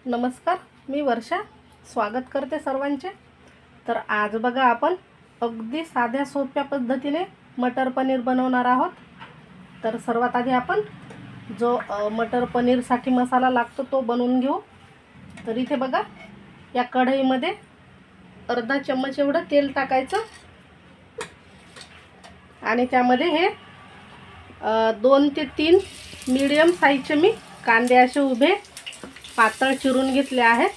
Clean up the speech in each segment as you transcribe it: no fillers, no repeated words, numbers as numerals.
नमस्कार, मी वर्षा स्वागत करते सर्वांचे। तर आज बघा आपण अगदी साध्या सोप्या पद्धतीने मटर पनीर बनवणार आहोत। तर सर्वात आधी आपण जो मटर पनीरसाठी मसाला लागतो तो बनवून घेऊ। तर इथे बघा या कढईमध्ये अर्धा चम्मच एवढं तेल टाकायचं आणि त्यामध्ये हे 2 ते 3 मीडियम साईजचे मी कांदे असे उभे पातळ चिरून घेतले आहेत।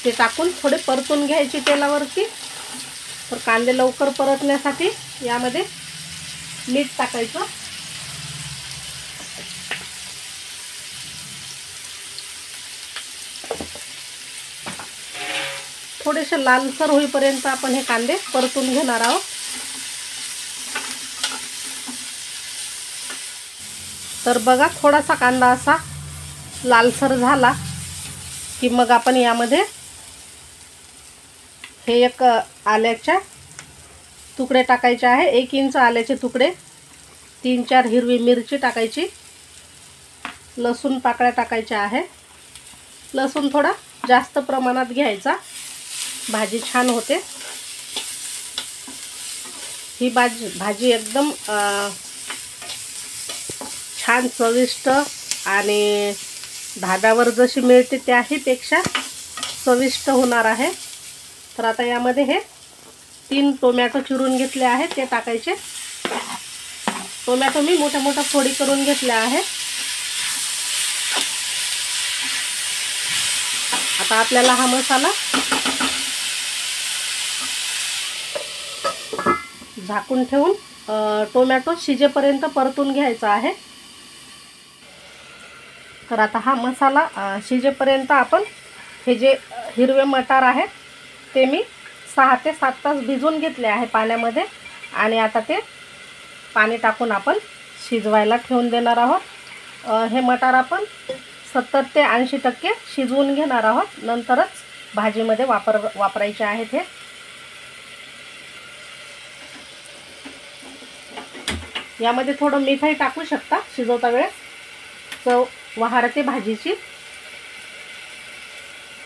ते टाकून थोडे परतून घ्यायचे तेलावरती। तर कांदे लवकर परतण्यासाठी यामध्ये मीठ टाकायचं। थोडेसे लालसर होईपर्यंत आपण हे कांदे परतून घेणार आहोत। तर बघा थोडासा कांदा असा लालसर झाला की मग आपण यामध्ये हे एक आल्याचे तुकडे टाकायचे आहे। 1 इंच आल्याचे तुकडे, 3-4 हिरवी मिरची टाकायची, लसूण पाकळ्या टाकायच्या आहे। लसूण थोडा जास्त प्रमाणात घ्यायचा, भाजी छान होते। ही भाजी एकदम छान चविष्ट आणि धाब्यावर जशी मिळते त्याहीपेक्षा चविष्ट होणार आहे। तर आता यामध्ये हे 3 टोमॅटो चिरून घेतले आहेत ते टाकायचे। टोमॅटो मी मोठ्या मोठ्या फोडी करून घेतल्या आहे। आता आपल्याला हा मसाला झाकून ठेवून टोमॅटो शिजेपर्यंत परतून घ्यायचा आहे। तर आता हा मसाला शिजेपर्यंत आपण हे जे हिरवे मटार आहेत ते मी 6 ते 7 तास भिजवून घेतले आहे पाण्यामध्ये आणि आता ते पाणी टाकून आपण शिजवायला ठेवून देणार आहोत। हे मटार आपण 70 ते 80% शिजवून घेणार आहोत, नंतरच भाजीमध्ये वापरायचे आहेत। हे यामध्ये थोडं मीठही टाकू शकता शिजवता वेळेस, चव वाढते भाजीची।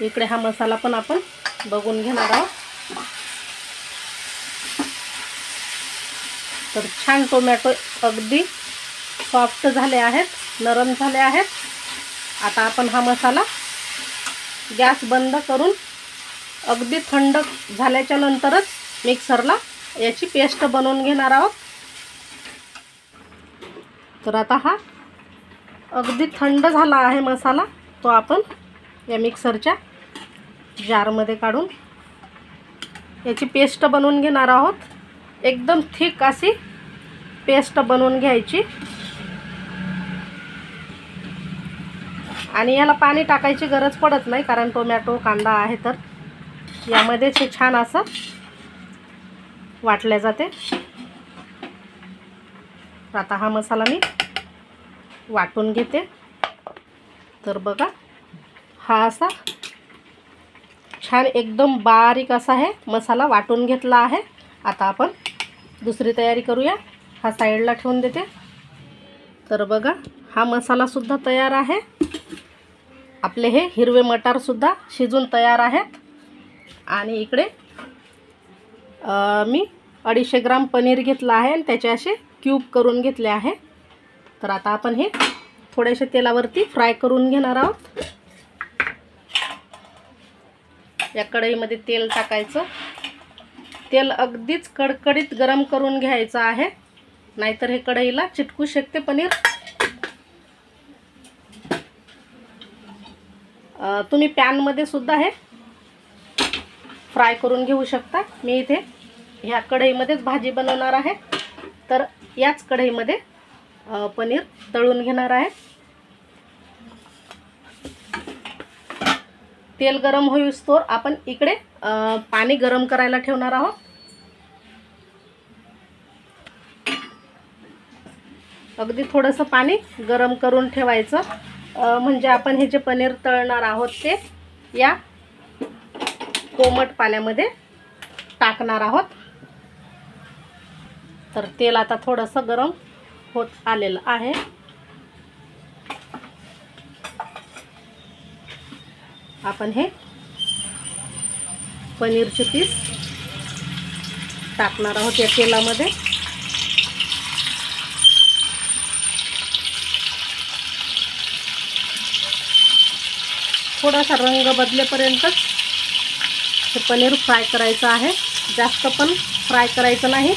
इकडे हा मसाला पण आपण बघून घेणार आहोत। तर छान टोमॅटो अगदी सॉफ्ट झाले आहेत, नरम झाले आहेत। आता आपण हा मसाला गॅस बंद करून अगदी थंड झाल्याच्या नंतरच मिक्सरला याची पेस्ट बनवून घेणार आहोत। तर आता हा अगदी थंड झाला आहे मसाला, तो आपण या मिक्सरच्या जारमध्ये काढून याची पेस्ट बनवून घेणार आहोत। एकदम थिक अशी पेस्ट बनवून घ्यायची आणि याला पाणी टाकायची गरज पडत नाही, कारण टोमॅटो कांदा आहे तर यामध्येच हे छान असं वाटले जाते। आता हा मसाला मी वाटून घेते। तर बघा हा असा छान एकदम बारीक असा हे मसाला वाटून घेतला आहे। आता आपण दुसरी तयारी करूया, हा साईडला ठेवून देते। तर बघा हा मसाला सुद्धा तयार आहे। आपले हे हिरवे मटार सुद्धा शिजून तयार आहेत आणि इकडे मी 250 ग्राम पनीर घेतला आहे आणि त्याचे असे क्यूब करून घेतले आहे। तर आता आपण हे थोडेसे तेलावरती फ्राय करून घेणार आहोत। या कढईमध्ये तेल टाकायचं। तेल अगदीच कडकडीत गरम करून घ्यायचं आहे, नाहीतर हे कढईला चिटकू शकते पनीर। तुम्ही पॅनमध्ये सुद्धा हे फ्राय करून घेऊ शकता। मी इथे ह्या कढईमध्येच भाजी बनवणार आहे, तर याच कढईमध्ये पनीर तळून घेणार आहे। तेल गरम होईस्तोवर आपण इकडे पाणी गरम करायला ठेवणार आहोत। अगदी थोडंसं पाणी गरम करून ठेवायचं, म्हणजे आपण हे जे पनीर तळणार आहोत ते या कोमट पाण्यामध्ये टाकणार आहोत। तर तेल आता थोडंसं गरम होत आलेलं आहे। आपण हे पनीरचे पीस टाकणार आहोत या तेलामध्ये. थोडासा रंग बदलेपर्यंतच हे पनीर फ्राय करायचं आहे, जास्त पण फ्राय करायचं नाही.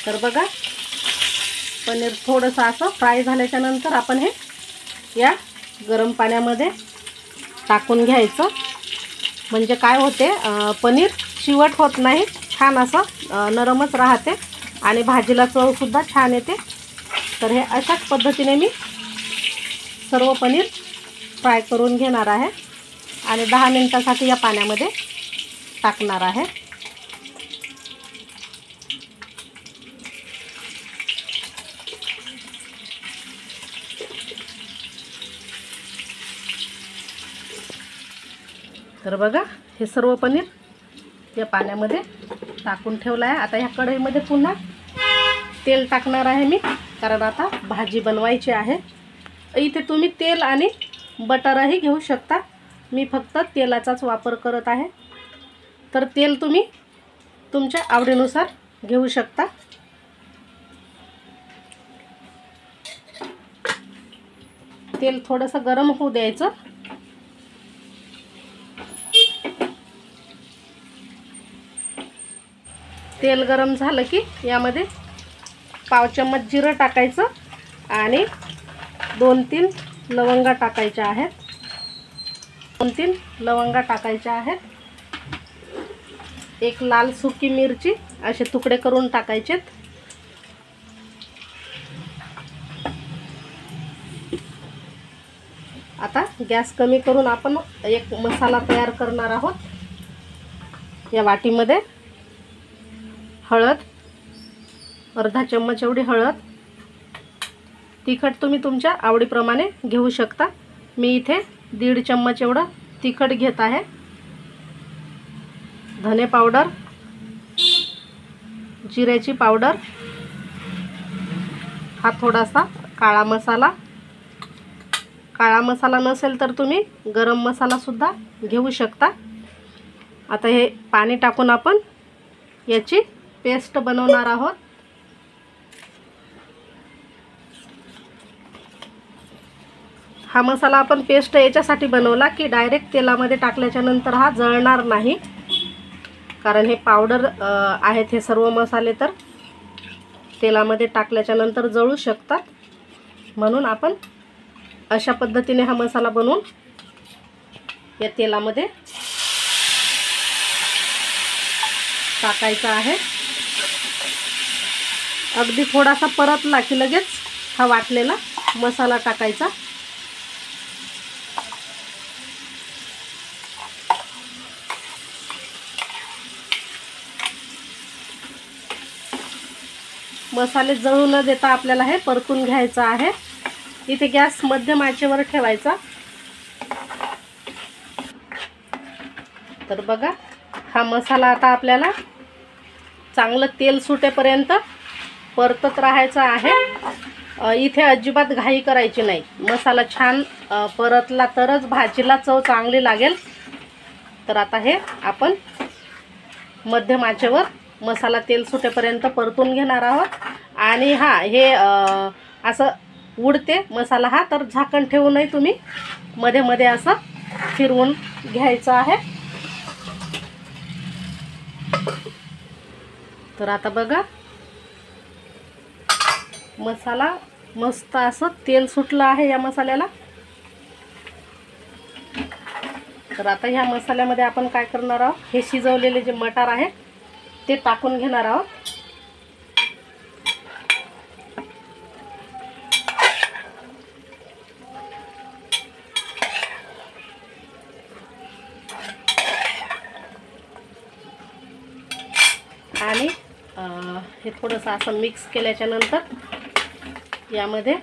तर बघा, पनीर थोडंसं असं फ्राय झाल्याच्या नंतर आपण हे या गरम पाण्यामध्ये टाकून घ्यायचं. म्हणजे काय होते, पनीर चिवट होत नाही, छान असं नरमच राहते आणि भाजीला चवसुद्धा छान येते. तर हे अशाच पद्धतीने मी सर्व पनीर फ्राय करून घेणार आहे आणि 10 मिनिटासाठी या पाण्यामध्ये टाकणार आहे. तर बघा, हे सर्व पनीर या पाण्यामध्ये टाकून ठेवलं आहे. आता ह्या कढईमध्ये पुन्हा तेल टाकणार आहे मी, कारण आता भाजी बनवायची आहे. इथे तुम्ही तेल आणि बटरही घेऊ शकता, मी फक्त तेलाचाच वापर करत आहे. तर तेल तुम्ही तुमच्या आवडीनुसार घेऊ शकता. तेल थोडंसं गरम होऊ द्यायचं. तेल गरम झालं की यामध्ये पाव चम्मच जिरं टाकायचं आणि 2-3 लवंगा टाकायच्या आहेत. 2-3 लवंगा टाकायच्या आहेत. एक लाल सुकी मिरची असे तुकडे करून टाकायचेत. आता गॅस कमी करून आपण एक मसाला तयार करणार आहोत. या वाटीमध्ये हळद, अर्धा चम्मच एवढी हळद. तिखट तुम्ही तुमच्या आवडीप्रमाणे घेऊ शकता. मी इथे 1.5 चम्मच एवढं तिखट घेत आहे. धने पावडर, जिऱ्याची पावडर, हा थोडासा काळा मसाला. काळा मसाला नसेल तर तुम्ही गरम मसालासुद्धा घेऊ शकता. आता हे पाणी टाकून आपण याची पेस्ट बनवणार आहोत. हा मसाला आपण पेस्ट याच्यासाठी बनवला की डायरेक्ट तेलामध्ये टाकल्याच्या नंतर हा जळणार नाही, कारण हे पावडर आहेत हे सर्व मसाले, तर तेलामध्ये टाकल्याच्या नंतर जळू शकतात. म्हणून आपण अशा पद्धतीने हा मसाला बनवून या तेलामध्ये टाकायचा आहे. अगदी थोडासा परतला की लगेच हा वाटलेला मसाला टाकायचा. मसाले जळू न देता आपल्याला हे परतून घ्यायचं आहे. इथे गॅस मध्यम आचेवर ठेवायचा. तर बघा, हा मसाला आता आपल्याला चांगलं तेल सुटेपर्यंत परतत राहायचा आहे. इथे अजिबात घाई करायची नाही. मसाला छान परतला तरच भाजीला चव चांगली लागेल. तर आता हे आपण मध्यम आचेवर मसाला तेल सुटेपर्यंत परतून घेणार आहोत. आणि हे असं उडते मसाला हा, तर झाकण ठेवू नये, तुम्ही मध्ये मध्ये असं फिरवून घ्यायचं आहे. तर आता बघा, मसाला मस्त असं तेल सुटलं आहे या मसाल्याला. तर आता ह्या मसाल्यामध्ये आपण काय करणार आहोत, हे शिजवलेले जे मटार आहे ते टाकून घेणार आहोत. आणि हे थोडंसं असं मिक्स केल्याच्या नंतर यामध्ये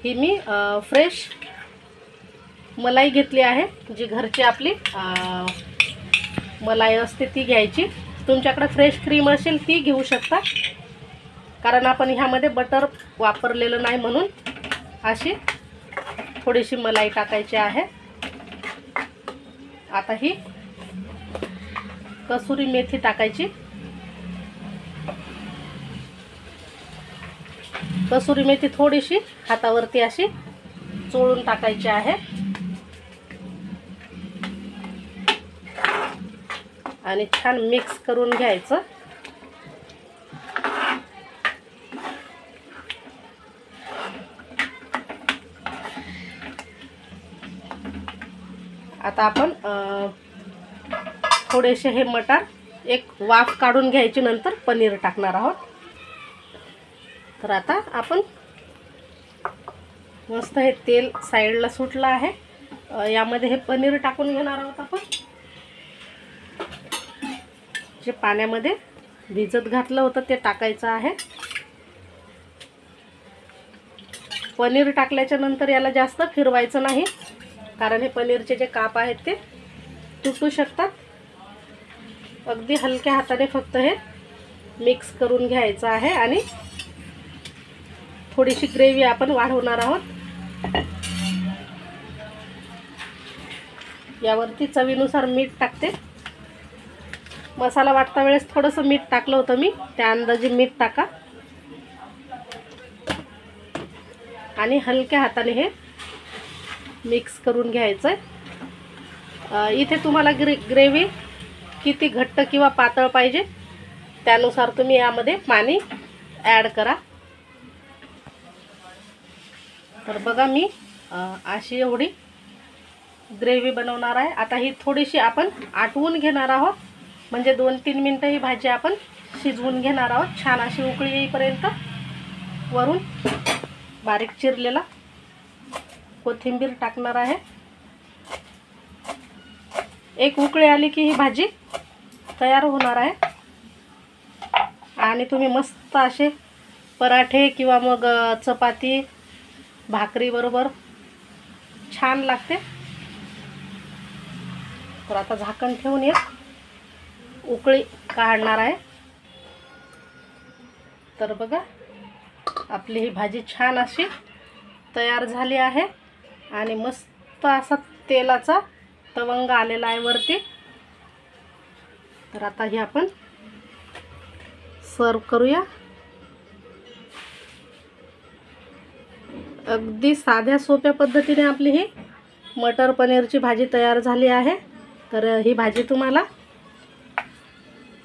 ही मी फ्रेश मलाई घेतली आहे, जी घरची आपली मलाई असते ती घ्यायची. तुमच्याकडे फ्रेश क्रीम असेल ती घेऊ शकता, कारण आपण ह्यामध्ये बटर वापरलेलं नाही म्हणून अशी थोडीशी मलाई टाकायची आहे. आता ही कसुरी मेथी टाकायची. कसुरी मेथी थोडीशी हातावरती अशी चोळून टाकायची आहे आणि छान मिक्स करून घ्यायचं. आता आपण थोडेसे हे मटार एक वाफ काढून घ्यायची, नंतर पनीर टाकणार आहोत. तर आता आपण मस्त हे तेल साईडला सुटलं आहे, यामध्ये हे पनीर टाकून घेणार आहोत आपण. जे पाण्यामध्ये भिजत घातलं होतं ते टाकायचं आहे. पनीर टाकल्याच्या नंतर याला जास्त फिरवायचं नाही, कारण हे पनीरचे जे काप आहेत ते तुटू शकतात. अगदी हलक्या हाताने फक्त हे मिक्स करून घ्यायचं आहे आणि थोडीशी ग्रेव्ही आपण वाढवणार आहोत. यावरती चवीनुसार मीठ टाकते. मसाला वाटता वेळेस थोडंसं मीठ टाकलं होतं मी, त्या अंदाजे मीठ टाका आणि हलक्या हाताने हे मिक्स करून घ्यायचं. इथे तुम्हाला ग्रेव्ही किती घट्ट किंवा पातळ पाहिजे त्यानुसार तुम्ही यामध्ये पाणी ॲड करा. तर बघा मी अशी एवढी ग्रेव्ही बनवणार आहे. आता ही थोडीशी आपण आटवून घेणार आहोत, म्हणजे 2-3 मिनटं ही भाजी आपण शिजवून घेणार आहोत. छान अशी उकळी येईपर्यंत वरून बारीक चिरलेला कोथिंबीर टाकणार आहे. एक उकळी आली की ही भाजी तयार होणार आहे आणि तुम्ही मस्त असे पराठे किंवा मग चपाती भाकरी बरोबर छान लागते. तर आता झाकण ठेवून एक उकळी काढणार आहे. तर बघा आपली ही भाजी छान अशी तयार झाली आहे आणि मस्त असा तेलाचा तवंग आलेला आहे वरती. तर आता ही आपण सर्व करूया. अगदी साध्या सोप्या पद्धतीने आपली ही मटर पनीरची भाजी तयार झाली आहे. तर ही भाजी तुम्हाला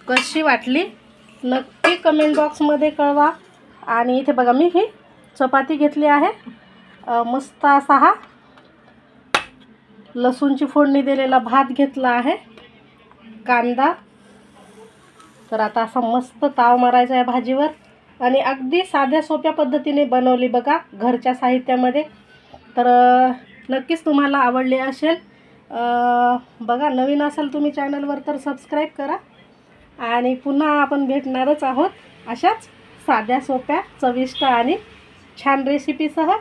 कशी वाटली नक्की कमेंट बॉक्समध्ये कळवा. आणि इथे बघा मी ही चपाती घेतली आहे, मस्त असा हा लसूणची फोडणी दिलेला भात घेतला आहे, कांदा. तर आता असा मस्त ताव मारायचा आहे भाजीवर आणि अगदी साध्या सोप्या पद्धतीने बनवली बघा घरच्या साहित्यामध्ये. तर नक्कीच तुम्हाला आवडली असेल. बघा नवीन असाल तुम्ही चॅनलवर तर सबस्क्राईब करा आणि पुन्हा आपण भेटणारच आहोत अशाच साध्या सोप्या चविष्ट आणि छान रेसिपीसह.